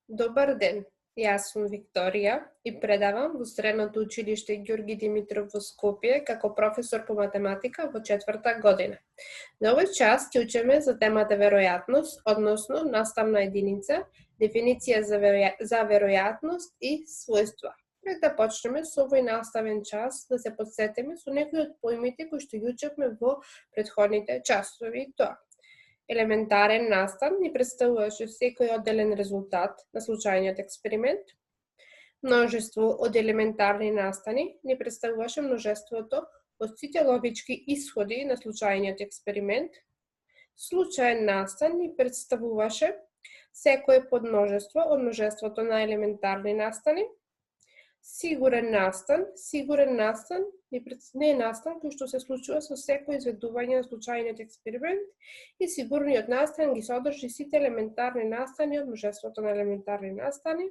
Добар ден, јас сум Викторија и предавам во Средното училиште Ѓорги Димитров во Скопје како професор по математика во 4-та година. На овој час ќе учиме за темата веројатност, односно наставна единица, дефиниција за веројатност и својства. Пред да почнеме со овој наставен час, да се потсетиме со некои од поимите кои што ги учевме во претходните часови, тоа: елементарен настан ни представуваше секој одделен резултат на случајниот експеримент. Множество од елементарни настани ни представуваше множеството од сите логички исходи на случајниот експеримент. Случаен настан ни представуваше секое подмножество од множеството на елементарни настани. Сигурен настан не е настан кој што се случува со секој изведување на случајниот експеримент и сигурниот настан ги содржи сите елементарни настани од множеството на елементарни настани.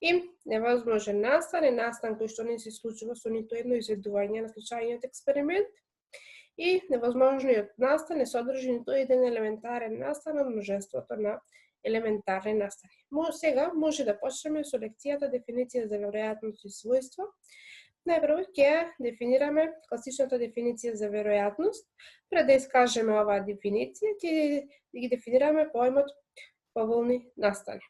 И невозможен настан е настан кој што не се случува со ниту едно изведување на случајниот експеримент. И невозможниот настан не содржи ниту еден елементарен настан од множеството на елементарни настани. Сега може да почнеме со лекцијата дефиниција за веројатност и својство. Најпрво ќе дефинираме класичната дефиниција за веројатност. Пред да искажеме оваа дефиниција, ќе ги дефинираме поимот поволни настани.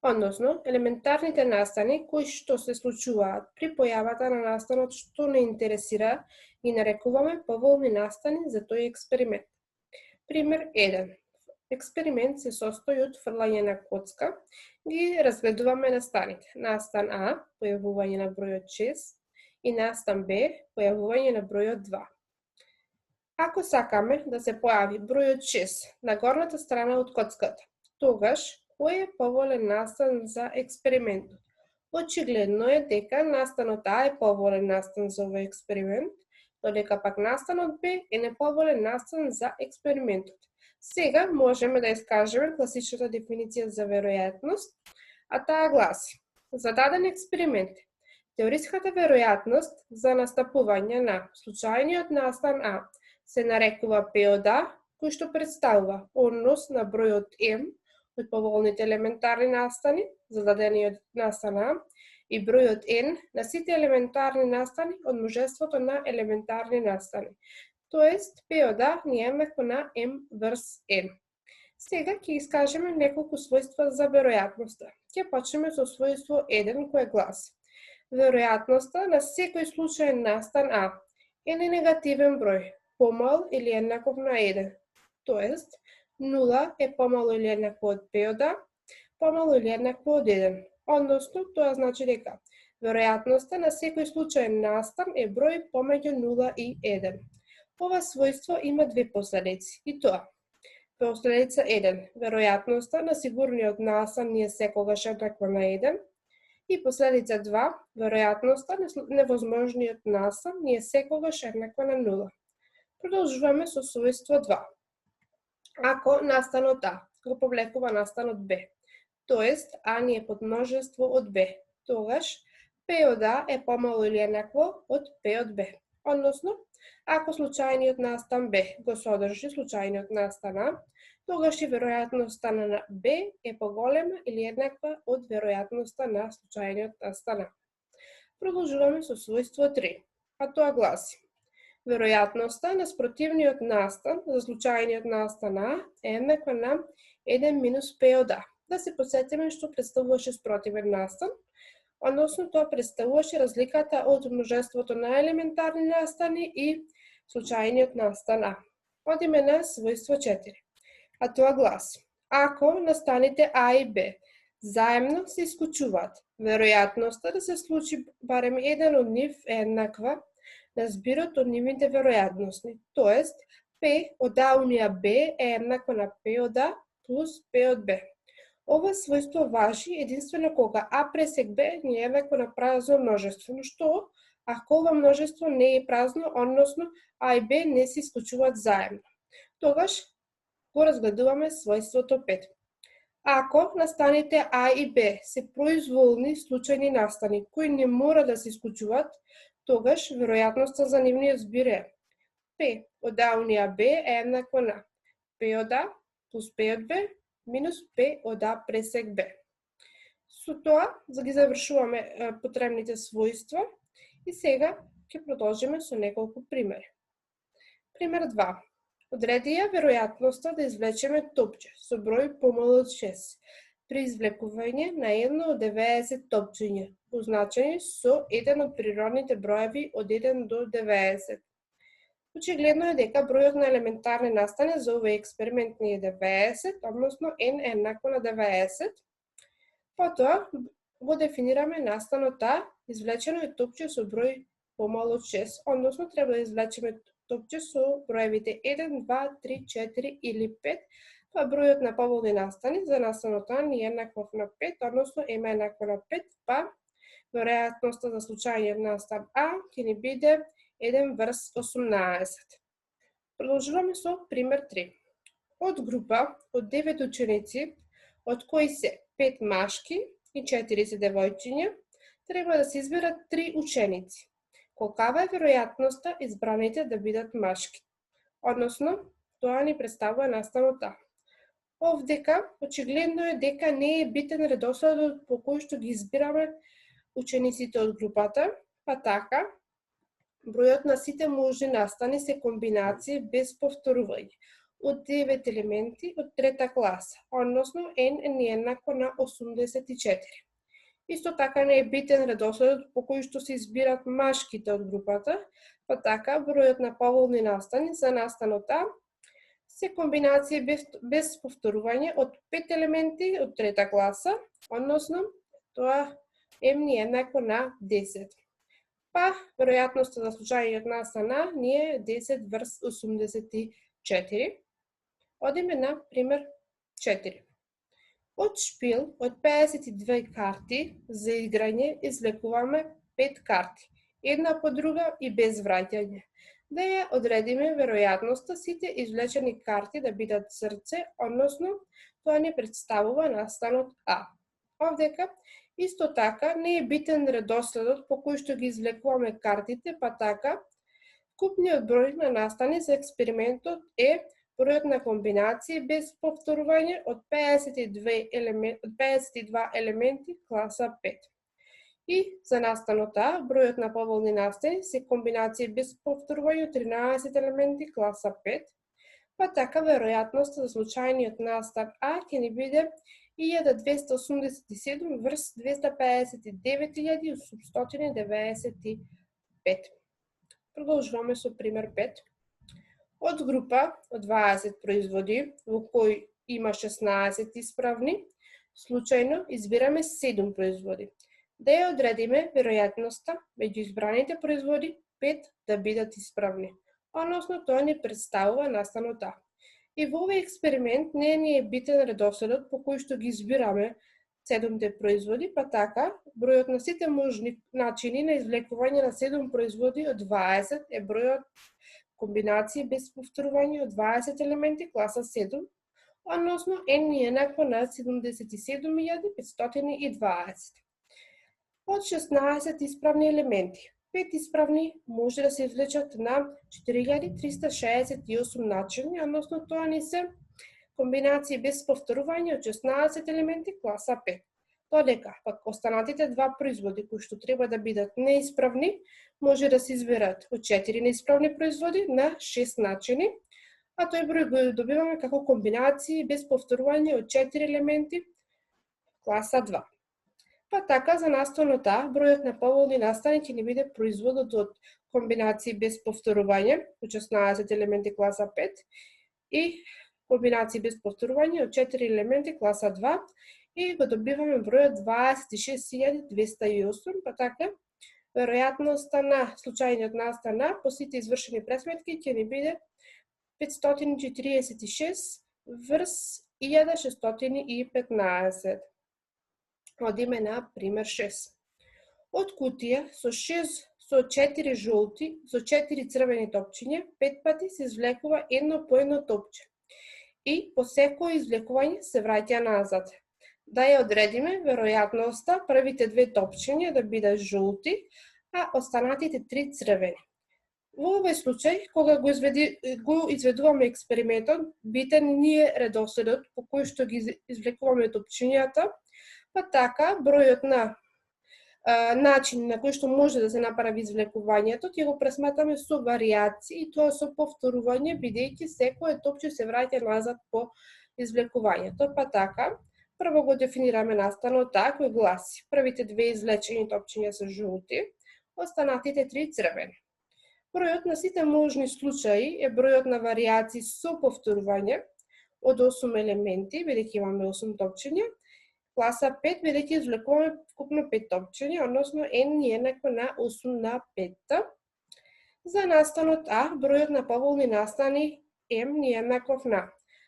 Односно, елементарните настани кои што се случуваат при појавата на настанот што не интересира, ги нарекуваме поволни настани за тој експеримент. Пример 1. Експеримент се состои од фрлање на коцка. Ги разгледуваме настаните. Настан А, појавување на бројот 6, и настан Б, појавување на бројот 2. Ако сакаме да се појави бројот 6 на горната страна од коцката, тогаш кој е поволен настан за експериментот? Очигледно е дека настанот А е поволен настан за овој експеримент, додека пак настанот Б е неповолен настан за експериментот. Сега можеме да искажеме класичната дефиниција за веројатност, а таа гласи: за даден експеримент, теориската веројатност за настапување на случајниот настан А се нарекува P од А, кој што представува однос на бројот M од поволните елементарни настани за дадениот настан А и бројот N на сите елементарни настани од множеството на елементарни настани. Тоест, P од А ни е еднакво на M врз N. Сега ќе искажеме неколку својства за веројатноста. Ќе почнеме со својство 1, кое гласи: веројатноста на секој случаен настан А е негативен број, помал или еднаков на 1. Тоест, 0 е помало или еднакво од P од А, помало или еднакво од 1. Односно, тоа значи дека веројатноста на секој случаен настан е број помеѓу 0 и 1. Ова својство има две последици, и тоа: последица 1, веројатноста на сигурниот настан ни е секогаш еднаква на 1, и последица 2, веројатноста на невозможниот настан ни е секогаш еднаква на 0. Продолжуваме со својство 2. Ако настанот А го повлекува настанот Б, тоест А ни е подмножество од Б, тогаш P од А е помало или еднакво од P од Б. Односно, ако случајниот настан Б го содржи случајниот настан А, тогаш и веројатноста на Б е поголема или еднаква од веројатноста на случајниот настан А. Продолжуваме со својство 3, а тоа гласи: веројатноста на спротивниот настан за случајниот настан А е еднаква на 1 минус P од А. Да се потсетиме што представуваше спротивен настан, односно тоа представуваше разликата од множеството на елементарни настани и случајниот настан А. Одиме на својство 4, а тоа гласи: ако настаните А и Б заедно се исклучуваат, веројатноста да се случи барем еден од нив е еднаква на збирот од нивните веројатности. Тоест, P од А унија Б е еднаква на P од А плюс P од Б. Ова својство важи единствено кога А пресек Б ни е еднакво на празно множество, но што ако ова множество не е празно, односно А и Б не се исклучуваат заедно? Тогаш го разгледуваме својството 5. Ако настаните А и Б се произволни случајни настани кои не мора да се исклучуваат, тогаш веројатноста за нивниот збир е P од А унија Б е еднакво на P од А плюс P од Б минус P од А пресек Б. Со тоа, за ги завршуваме потребните својства и сега ќе продолжиме со неколку примери. Пример 2. Одреди ја веројатноста да извлечеме топче со број помал од 6 при извлекување на едно од 90 топчиња, означени со еден од природните броеви од 1 до 90. Очигледно е дека бројот на елементарни настани за овој експеримент не е 90, односно n е еднакво на 90. Потоа го дефинираме настанот А, извлечено е топче со број помал од 6, односно треба да извлечеме топче со броевите 1, 2, 3, 4 или 5, па бројот на поволни настани за настанот А ни е еднаков на 5, односно m е еднакво на 5, па веројатноста за случајниот настан А ќе ни биде 1 врз 18. Продолжуваме со пример 3. Од група од 9 ученици, од кои се 5 машки и 4 се девојчиња, треба да се изберат 3 ученици. Колкава е веројатноста избраните да бидат машки? Односно, тоа ни представува настанот А. Овдека, очигледно е дека не е битен редоследот по кој што ги избираме учениците од групата, па така, бројот на сите можни настани се комбинации без повторување од 9 елементи од трета класа, односно n е еднакво на 84. Исто така не е битен редоследот по кој што се избират машките од групата, па така бројот на поволни настани за настанот А се комбинации без повторување од 5 елементи од трета класа, односно тоа m ни е еднакво на 10. Па, веројатноста за случајниот настан А ни е 10 врз 84. Одиме на пример 4. Од шпил од 52 карти за играње извлекуваме 5 карти, една по друга и без враќање. Да ја одредиме веројатноста сите извлечени карти да бидат срце, односно тоа не представува настанот А. Овдека исто така не е битен редоследот по кој што ги извлекуваме картите, па така купниот број на настани за експериментот е бројот на комбинации без повторување од 52 елементи класа 5. И за настанот А, бројот на поволни настани се комбинации без повторување од 13 елементи класа 5, па така веројатноста за случајниот настан А ќе ни биде 1287 врз 259.895. Продолжуваме со пример 5. Од група од 20 производи, во кој има 16 исправни, случајно избираме 7 производи. Да ја одредиме веројатноста меѓу избраните производи 5 да бидат исправни, односно тоа ни представува настанот А. И во овој експеримент не ни е битен редоследот по кој што ги избираме 7 производи, па така бројот на сите можни начини на извлекување на 7 производи од 20 е бројот комбинации без повторување од 20 елементи класа 7, односно n ни е еднакво на 77.520. Од 16 исправни елементи, 5 исправни може да се извлечат на 4368 начини, односно тоа ни се комбинации без повторување од 16 елементи класа 5. Додека пак останатите два производи кои што треба да бидат неисправни, може да се изберат од 4 неисправни производи на 6 начини, а тој број го добиваме како комбинации без повторување од 4 елементи класа 2. Па така за настанот А, бројот на поволни настани ќе ни биде производот од комбинации без повторување од 16 елементи класа 5 и комбинации без повторување од 4 елементи класа 2 и го добиваме бројот 26.208, па така веројатноста на случајниот настан А по сите извршени пресметки ќе ни биде 546 врз 1615. Одиме на пример 6. Од кутија со 4 жолти, со 4 црвени топчиња, 5 пати се извлекува едно по едно топче. И по секој извлекување се враќа назад. Да ја одредиме веројатноста првите 2 топчиња да бидат жолти, а останатите 3 црвени. Во овој случај, кога го изведуваме експериментот, битен ни е редоследот по кој што ги извлекуваме топчињата, Па така, бројот на начин на кој што може да се направи извлекувањето, ќе го пресматаме со варијации и тоа со повторување, бидејќи секое топче се враќа назад по извлекувањето. Па така, прво го дефинираме настанот А, кој гласи: првите две извлечени топчиња се жолти, останатите 3 црвени. Бројот на сите можни случаи е бројот на варијации со повторување од 8 елементи, бидејќи имаме 8 топчиња, класа 5, бидејќи извлекуваме вкупно 5 топчиња, односно n е еднакво на 8 на 5. За настанот А, бројот на поволни настани m е еднаков на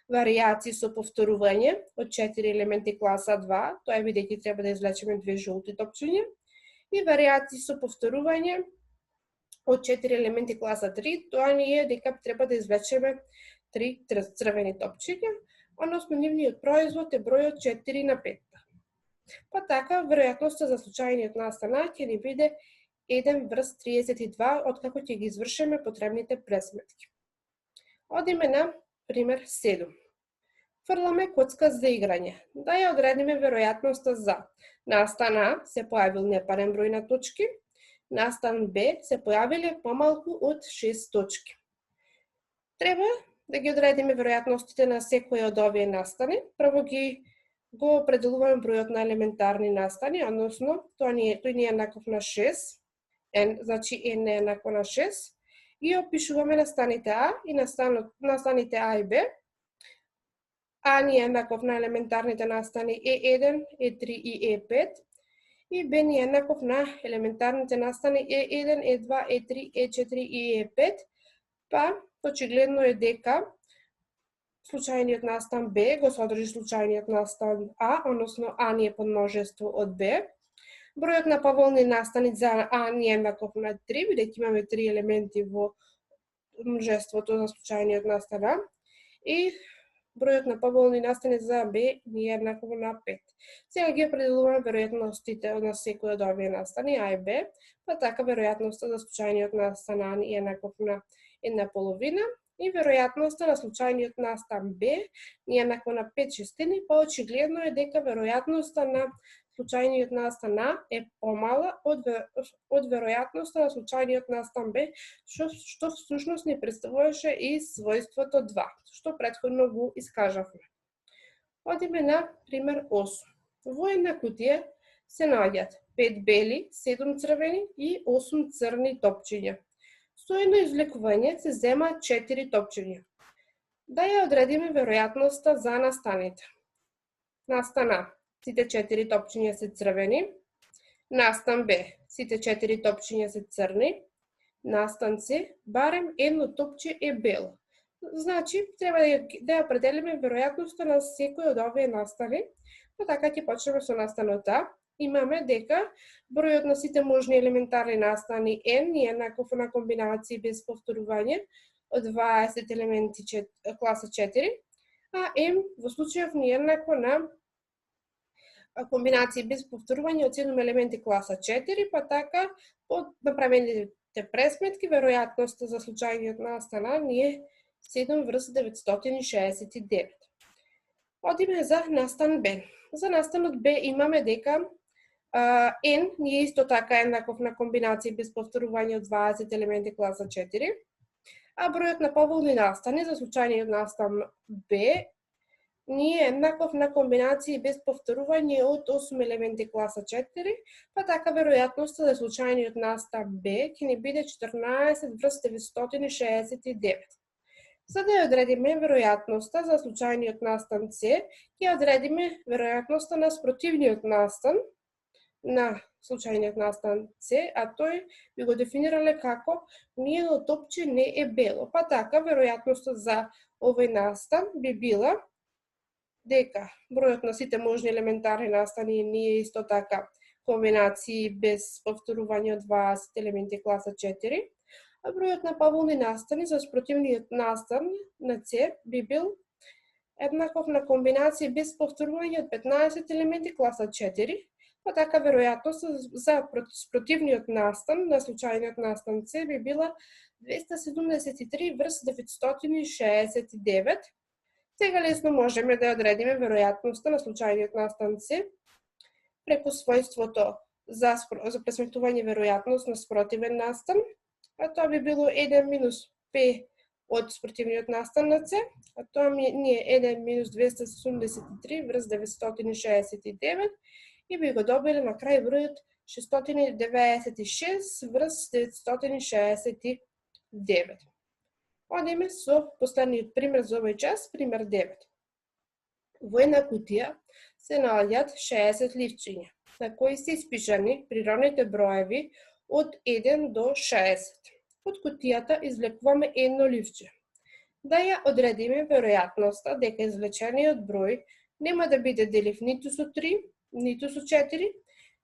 варијации со повторување од 4 елементи класа 2, тоа е бидејќи треба да извлечеме 2 жолти топчиња, и варијации со повторување од 4 елементи класа 3, тоа ни е дека треба да извлечеме 3 црвени топчиња, односно нивниот производ е бројот 4 на 5. Па така, веројатноста за случајниот настан А ќе ни биде 1 врз 32, откако ќе ги извршиме потребните пресметки. Одиме на пример 7. Фрламе коцка за играње. Да ја одредиме веројатноста за настан А се појавил непарен број на точки, настан Б се појавиле помалку од 6 точки. Треба да ги одредиме веројатностите на секој од овие настани. Прво го определуваме бројот на елементарни настани, односно тој ни е еднаков на 6, значи n е еднакво на 6, и опишуваме настаните А и настаните А и Б. А ни е еднаков на елементарните настани E1, E3 и E5, и Б ни е еднаков на елементарните настани E1, E2, E3, E4 и E5, па очигледно е дека случајниот настан Б го содржи случајниот настан А, односно А ни е подмножество од Б. Бројот на поволни настани за А ни е еднаков на 3, бидејќи имаме 3 елементи во множеството на случајниот настан А, и бројот на поволни настани за Б ни е еднаков на 5. Сега ги определуваме веројатностите на секој од овие настани А и Б, па така веројатноста за случајниот настан А ни е еднаков на 1/2, и веројатноста на случајниот настан Б ни е еднакво на 5/6, па очигледно е дека веројатноста на случајниот настан А е помала од веројатноста на случајниот настан Б, што всушност ни представуваше и својството 2, што претходно го искажавме. Одиме на пример 8. Во една кутија се наоѓаат 5 бели, 7 црвени и 8 црни топчиња. Со едно извлекување се земаат 4 топчиња. Да ја одредиме веројатноста за настаните. Настан А, сите 4 топчиња се црвени. Настан Б, сите 4 топчиња се црни. Настан С, барем едно топче е бело. Значи, треба да ја определиме веројатноста на секој од овие настани, па така ќе почнеме со настанот А. Имаме дека бројот на сите можни елементарни настани n е еднаков на комбинации без повторување од 20 елементи класа 4, а m во случајов ни е еднакво на комбинации без повторување од 7 елементи класа 4, па така од направените пресметки веројатноста за случајниот настан А ни е 7 врз 969. Одиме за настан Б. За настанот Б имаме дека n ни е исто така еднаков на комбинации без повторување од 20 елементи класа 4, а бројот на поволни настани за случајниот настан Б ни е еднаков на комбинации без повторување од 8 елементи класа 4, па така веројатноста за случајниот настан Б ќе ни биде 14 врз 969. За да ја одредиме веројатноста за случајниот настан С, ќе одредиме веројатноста на спротивниот настан на случајниот настан С, а тој би го дефинирале како ниедно топче не е бело. Па така, веројатноста за овој настан би била дека бројот на сите можни елементарни настани ни е исто така комбинации без повторување од 20 елементи класа 4, а бројот на поволни настани за спротивниот настан на С би бил еднаков на комбинации без повторување од 15 елементи класа 4, па така веројатноста за спротивниот настан на случајниот настан С би била 273 врз 969. Сега лесно можеме да одредиме веројатноста на случајниот настан С преку својството за пресметување веројатност на спротивен настан, а тоа би било 1 минус P од спротивниот настан на С, а тоа ни е 1 минус 273 врз 969 и би го добиле на крај бројот 696 врз 969. Одиме со последниот пример за овој час, пример 9. Во една кутија се наоѓаат 60 ливчиња, на кои се испишани природните броеви од 1 до 60. Од кутијата извлекуваме едно ливче. Да ја одредиме веројатноста дека извлечениот број нема да биде делив ниту со 3, ниту со 4,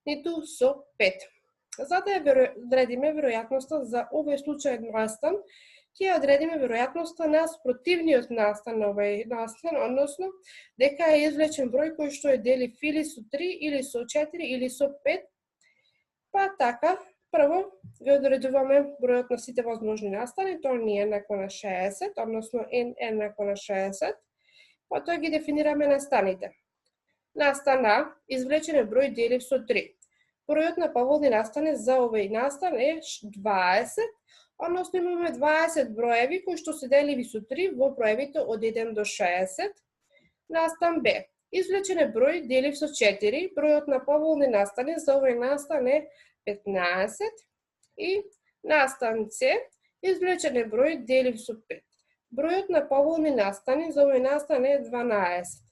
ниту со 5. За да ја одредиме веројатноста за овој случаен настан, ќе ја одредиме веројатноста на спротивниот настан на овој настан, односно дека е извлечен број кој што е делив или со 3, или со 4, или со 5. Па така, прво го одредуваме бројот на сите возможни настани, тоа ни е еднакво на 60, односно n еднакво на 60. Потоа ги дефинираме настаните. Настан А, извлечен е број делив со 3. Бројот на поволни настани за овој настан е 20, односно имаме 20 броеви кои што се деливи со 3 во броевите од 1 до 60. Настан Б. Извлечен е број делив со 4. Бројот на поволни настани за овој настан е 15. И настан С. Извлечен е број делив со 5. Бројот на поволни настани за овој настан е 12.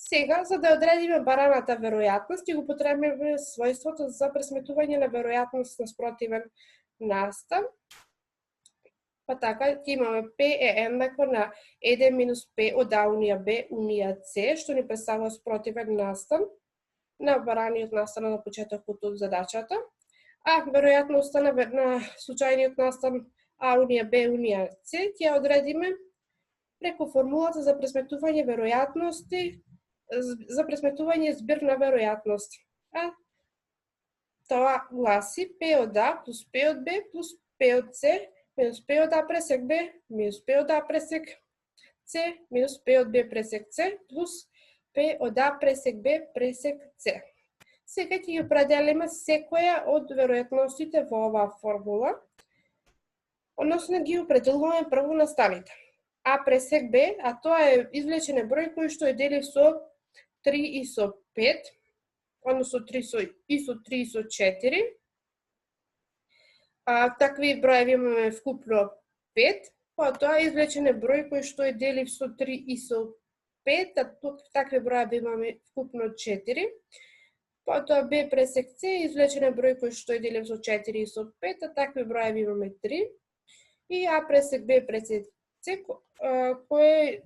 Сега, за да одредиме бараната веројатност, ќе го потребиме својството за пресметување на веројатност на спротивен настан. Па така, ќе имаме P е еднакво на 1 минус P од А унија Б унија С, што ни представува спротивен настан на бараниот настан на почетокот од задачата. А веројатноста на случајниот настан А унија Б унија С ќе одредиме преку формулата за пресметување веројатности, за пресметување збир на веројатности. А тоа гласи P од А плюс P од Б плюс P од С минус P од А пресек Б минус P од А пресек С минус P од Б пресек С плюс P од А пресек Б пресек С. Сега ќе ги определиме секоја од веројатностите во оваа формула, односно ги определуваме прво настаните. А пресек Б, а тоа е извлечен број кој што е делив со 3 и со 5, односно 3 и со 4. Такви броеви имаме вкупно 5, потоа извлечен број кој што е делив со 3 и со 5, а такви броеви имаме вкупно 4. Потоа Б пресек С, извлечен број кој што е делив со 4 и со 5, а такви броеви имаме 3. И А пресек Б пресек С, кој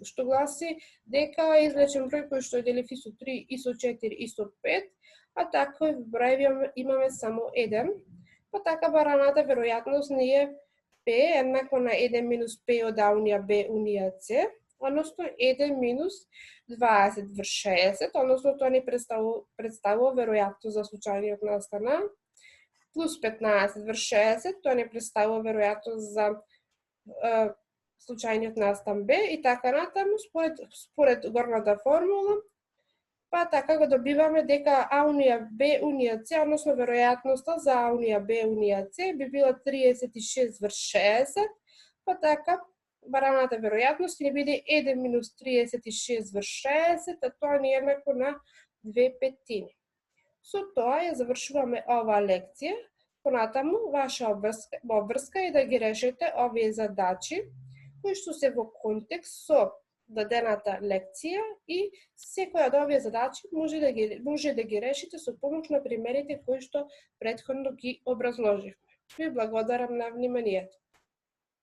што гласи дека е извлечен број кој што е делив и со 3 и со 4 и со 5, а такви броеви имаме само 1. Па така бараната веројатност ни е P еднакво на 1 минус P од А унија Б унија С, односно 1 минус 20 врз 60, односно тоа ни представува веројатност за случајниот настан А, плюс 15 врз 60, тоа ни представува веројатност за случајниот настан Б и така натаму според горната формула. Па така го добиваме дека А унија Б унија С, односно веројатноста за А унија Б унија С би била 36 врз 60, па така бараната веројатност ќе биде 1 минус 36 врз 60, а тоа ни е еднакво на 2/5. Со тоа ја завршуваме оваа лекција. Понатаму, ваша обврска е да ги решите овие задачи, кои што се во контекст со дадената лекција и секоја од овие задачи може да ги решите со помош на примерите кои што претходно ги образложивме. Ви благодарам на вниманието.